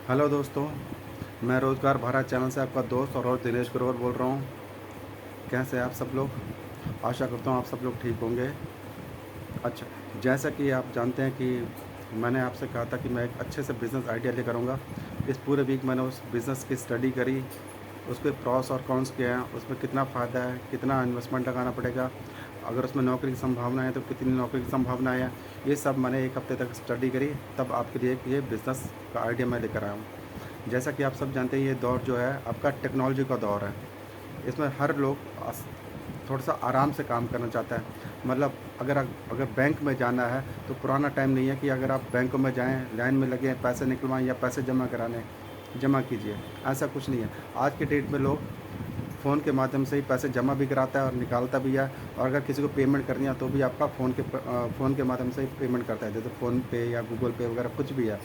Hello दोस्तों, मैं रोज़गार भारत चैनल से आपका दोस्त और दिनेश ग्रोवर बोल रहा हूँ। कैसे हैं आप सब लोग? आशा करता हूँ आप सब लोग ठीक होंगे। अच्छा, जैसा कि आप जानते हैं कि मैंने आपसे कहा था कि मैं एक अच्छे से बिज़नेस आइडिया लेकर आऊँगा। इस पूरे वीक मैंने उस बिज़नेस की स्टडी करी, उसके प्रॉस और कॉन्स क्या हैं, उसमें कितना फ़ायदा है, कितना इन्वेस्टमेंट लगाना पड़ेगा, अगर उसमें नौकरी की संभावना है तो कितनी नौकरी की संभावना है, ये सब मैंने 1 हफ़्ते तक स्टडी करी। तब आपके लिए ये बिज़नेस का आइडिया मैं लेकर आया हूँ। जैसा कि आप सब जानते हैं, ये दौर जो है आपका टेक्नोलॉजी का दौर है। इसमें हर लोग थोड़ा सा आराम से काम करना चाहता है। मतलब अगर बैंक में जाना है तो पुराना टाइम नहीं है कि अगर आप बैंकों में जाएं, लाइन में लगें, पैसे निकलवाएं या पैसे जमा कीजिए। ऐसा कुछ नहीं है। आज के डेट में लोग फ़ोन के माध्यम से ही पैसे जमा भी कराता है और निकालता भी है। और अगर किसी को पेमेंट करनी है तो भी आपका फ़ोन के माध्यम से ही पेमेंट करता है, जैसे फ़ोन पे या गूगल पे वगैरह कुछ भी है।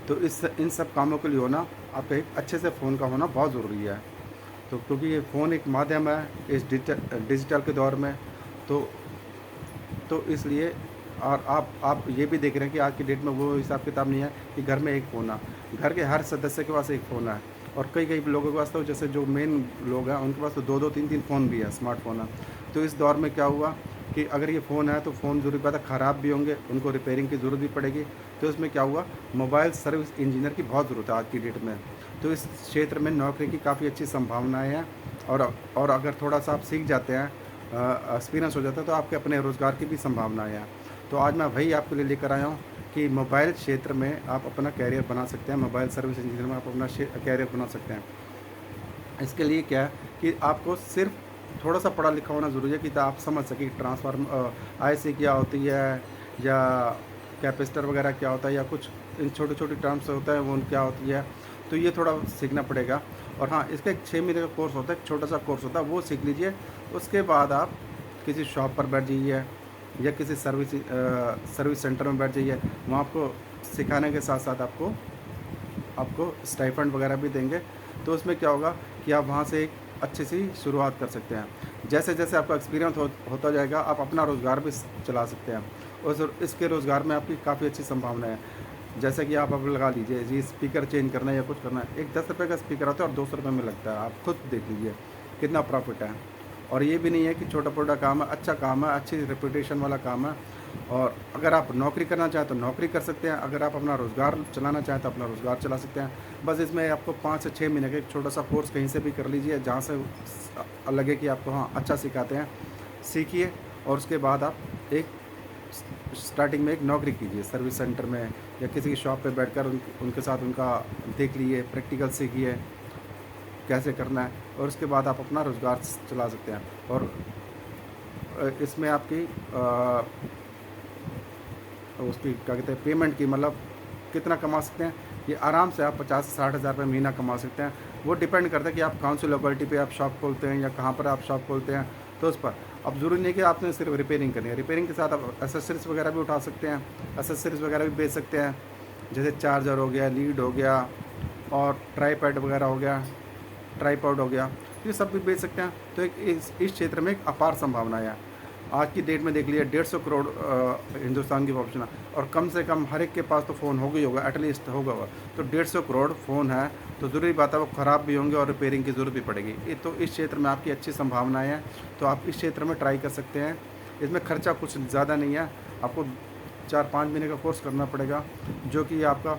तो इस इन सब कामों के लिए होना, आपका एक अच्छे से फ़ोन का होना बहुत ज़रूरी है। तो क्योंकि ये फ़ोन एक माध्यम है इस डिजिटल के दौर में। तो इसलिए और आप ये भी देख रहे हैं कि आज की डेट में वो हिसाब किताब नहीं है कि घर में एक फ़ोन है। घर के हर सदस्य के पास एक फ़ोन है। और कई लोगों के पास तो, जैसे जो मेन लोग हैं, उनके पास तो 2-2 3-3 फ़ोन भी है, स्मार्टफ़ोन है। तो इस दौर में क्या हुआ कि अगर ये फ़ोन है तो फ़ोन ज़रूरी बात है, ख़राब भी होंगे, उनको रिपेयरिंग की ज़रूरत भी पड़ेगी। तो इसमें क्या हुआ, मोबाइल सर्विस इंजीनियर की बहुत ज़रूरत है आज की डेट में। तो इस क्षेत्र में नौकरी की काफ़ी अच्छी संभावनाएँ हैं। और अगर थोड़ा सा आप सीख जाते हैं, एक्सपीरियंस हो जाता है, तो आपके अपने रोज़गार की भी संभावनाएँ हैं। तो आज मैं वही आपके लिए लेकर आया हूँ कि मोबाइल क्षेत्र में आप अपना कैरियर बना सकते हैं। मोबाइल सर्विस इंजीनियर में आप अपना कैरियर बना सकते हैं। इसके लिए क्या है कि आपको सिर्फ थोड़ा सा पढ़ा लिखा होना ज़रूरी है कि आप समझ सकें आईसी क्या होती है, या कैपेसिटर वगैरह क्या होता है, या कुछ इन छोटे छोटे टर्म्स होता है वो क्या होती है। तो ये थोड़ा सीखना पड़ेगा। और हाँ, इसका एक 6 महीने का कोर्स होता है, एक छोटा सा कोर्स होता है, वो सीख लीजिए। उसके बाद आप किसी शॉप पर बैठ जाइए या किसी सर्विस सेंटर में बैठ जाइए। वहाँ आपको सिखाने के साथ साथ आपको आपको स्टाइपेंड वगैरह भी देंगे। तो उसमें क्या होगा कि आप वहाँ से एक अच्छी सी शुरुआत कर सकते हैं। जैसे जैसे आपका एक्सपीरियंस होता जाएगा, आप अपना रोज़गार भी चला सकते हैं। और इसके रोज़गार में आपकी काफ़ी अच्छी संभावना है। जैसे कि आप अब लगा लीजिए जी, स्पीकर चेंज करना है या कुछ करना है, एक 10 रुपये का स्पीकर आता है और 200 रुपये में लगता है। आप खुद देख लीजिए कितना प्रॉफिट है। और ये भी नहीं है कि छोटा मोटा काम है, अच्छा काम है, अच्छी रेपुटेशन वाला काम है। और अगर आप नौकरी करना चाहें तो नौकरी कर सकते हैं, अगर आप अपना रोज़गार चलाना चाहें तो अपना रोज़गार चला सकते हैं। बस इसमें आपको 5 से 6 महीने का एक छोटा सा कोर्स कहीं से भी कर लीजिए, जहाँ से लगे कि आपको हाँ अच्छा सिखाते हैं, सीखिए। और उसके बाद आप एक स्टार्टिंग में एक नौकरी कीजिए सर्विस सेंटर में या किसी की शॉप पे बैठकर उनके साथ उनका देख लीजिए, प्रैक्टिकल सीखिए कैसे करना है। और उसके बाद आप अपना रोज़गार चला सकते हैं। और इसमें आपकी उसकी क्या कहते हैं, पेमेंट की, मतलब कितना कमा सकते हैं, ये आराम से आप 50 से 60 हज़ार रुपये महीना कमा सकते हैं। वो डिपेंड करता है कि आप कौन सी लोकेलिटी पे आप शॉप खोलते हैं या कहाँ पर आप शॉप खोलते हैं, तो उस पर। अब ज़रूरी नहीं कि आपने सिर्फ रिपेयरिंग करनी है, रिपेयरिंग के साथ आप एसेसरीज वगैरह भी उठा सकते हैं, एसेसरीज वगैरह भी बेच सकते हैं। जैसे चार्जर हो गया, लीड हो गया, और ट्राईपैड वगैरह हो गया, ट्राईपॉड हो गया, ये सब भी बेच सकते हैं। तो एक इस क्षेत्र में एक अपार संभावना है। आज की डेट में देख लिया, 150 करोड़ हिंदुस्तान की पॉपुलेशन है, और कम से कम हर एक के पास तो फ़ोन होगा ही होगा, एटलीस्ट होगा। तो 150 करोड़ फ़ोन है, तो ज़रूरी बात है वो ख़राब भी होंगे और रिपेयरिंग की ज़रूरत भी पड़ेगी। तो इस क्षेत्र में आपकी अच्छी संभावनाएं हैं, तो आप इस क्षेत्र में ट्राई कर सकते हैं। इसमें खर्चा कुछ ज़्यादा नहीं है, आपको 4-5 महीने का कोर्स करना पड़ेगा, जो कि आपका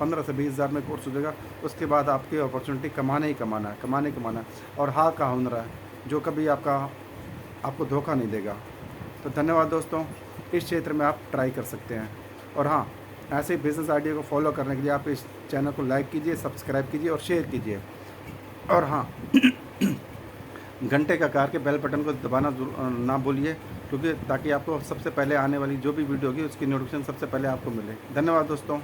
15 से 20 हज़ार में कोर्स हो जाएगा। उसके बाद आपकी अपॉर्चुनिटी कमाना ही कमाना है, कमाना ही कमाना है। और हाँ का हुनर है जो कभी आपको धोखा नहीं देगा। तो धन्यवाद दोस्तों, इस क्षेत्र में आप ट्राई कर सकते हैं। और हाँ, ऐसे ही बिज़नेस आइडिया को फॉलो करने के लिए आप इस चैनल को लाइक कीजिए, सब्सक्राइब कीजिए और शेयर कीजिए। और हाँ, घंटे का आकार के बेल बटन को दबाना ना भूलिए, क्योंकि ताकि आपको सबसे पहले आने वाली जो भी वीडियो होगी उसकी नोटिफिकेशन सबसे पहले आपको मिले। धन्यवाद दोस्तों।